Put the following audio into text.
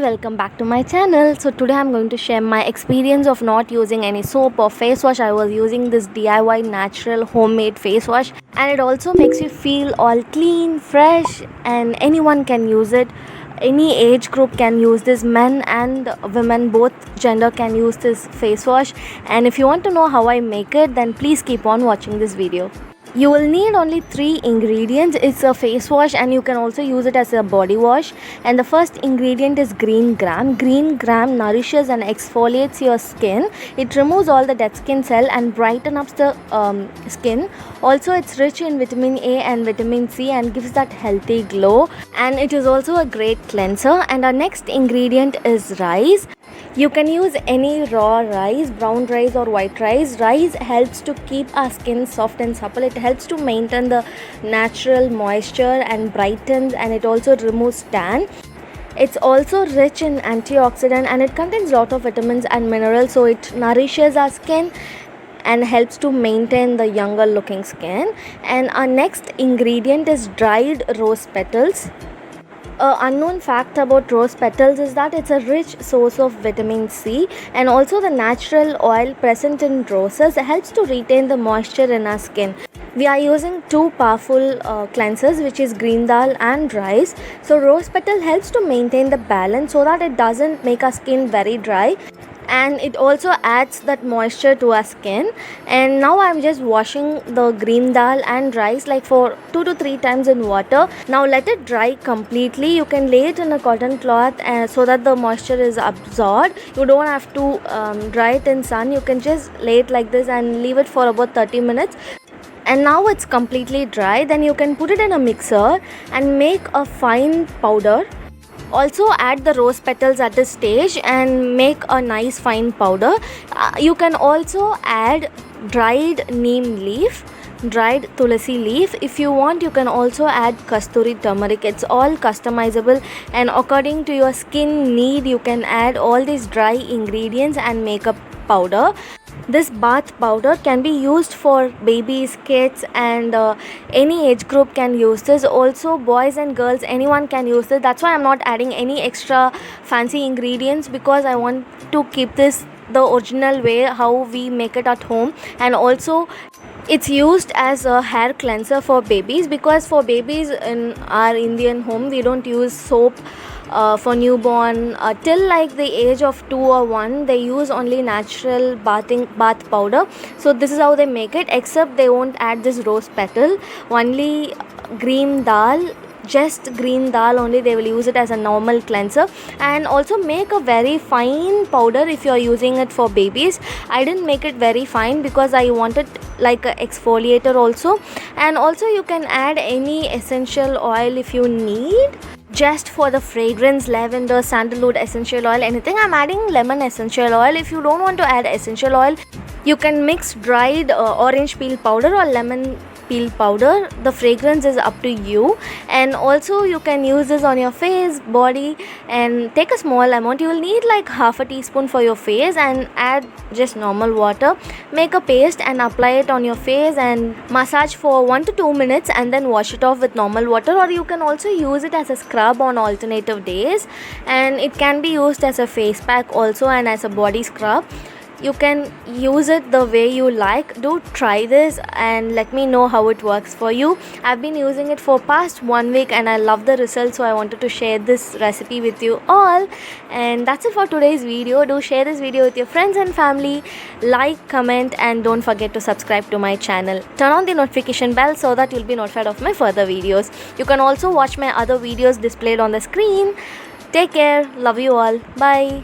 welcome back to my channel. So today I'm going to share my experience of not using any soap or face wash. I was using this DIY natural homemade face wash, and it also makes you feel all clean, fresh, and anyone can use it. Any age group can use this. Men and women, both gender, can use this face wash. And if you want to know how I make it, then please keep on watching this video. You will need only 3 ingredients. It's a face wash and you can also use it as a body wash. And the first ingredient is green gram. Green gram nourishes and exfoliates your skin. It removes all the dead skin cell and brighten up the skin. Also, it's rich in vitamin A and vitamin C and gives that healthy glow. And it is also a great cleanser. And our next ingredient is rice. You can use any raw rice, brown rice or white rice. Rice helps to keep our skin soft and supple. It helps to maintain the natural moisture and brightens, and it also removes tan. It's also rich in antioxidant and it contains lot of vitamins and minerals, so it nourishes our skin and helps to maintain the younger looking skin. And our next ingredient is dried rose petals. An unknown fact about rose petals is that it's a rich source of vitamin C, and also the natural oil present in roses helps to retain the moisture in our skin. We are using 2 powerful cleansers, which is green dal and rice. So rose petal helps to maintain the balance so that it doesn't make our skin very dry, and it also adds that moisture to our skin. And now I'm just washing the green dal and rice like for 2 to 3 times in water. Now let it dry completely. You can lay it in a cotton cloth so that the moisture is absorbed. You don't have to dry it in sun. You can just lay it like this and leave it for about 30 minutes. And now it's completely dry. Then you can put it in a mixer and make a fine powder. Also add the rose petals at this stage and make a nice fine powder. You can also add dried neem leaf, dried tulsi leaf. If you want, you can also add kasturi turmeric. It's all customizable, and according to your skin need, you can add all these dry ingredients and make a powder. This bath powder can be used for babies, kids, and any age group can use this. Also boys and girls, anyone can use this. That's why I'm not adding any extra fancy ingredients, because I want to keep this the original way how we make it at home. And also it's used as a hair cleanser for babies, because for babies in our Indian home we don't use soap. For newborn till like the age of 2 or 1, they use only natural bath powder. So this is how they make it, except they won't add this rose petal. Only green dal, just green dal only, they will use it as a normal cleanser. And also make a very fine powder if you are using it for babies. I didn't make it very fine because I wanted like a exfoliator also. And also you can add any essential oil if you need, just for the fragrance, lavender, sandalwood essential oil, anything. I'm adding lemon essential oil. If you don't want to add essential oil, you can mix dried orange peel powder or lemon peel powder. The fragrance is up to you. And also you can use this on your face, body, and take a small amount. You will need like half a teaspoon for your face, and add just normal water. Make a paste and apply it on your face and massage for 1 to 2 minutes, and then wash it off with normal water. Or you can also use it as a scrub on alternative days, and it can be used as a face pack also and as a body scrub. You can use it the way you like. Do try this and let me know how it works for you. I've been using it for past 1 week and I love the results, so I wanted to share this recipe with you all. And that's it for today's video. Do share this video with your friends and family. Like, comment, and don't forget to subscribe to my channel. Turn on the notification bell so that you'll be notified of my further videos. You can also watch my other videos displayed on the screen. Take care. Love you all. Bye.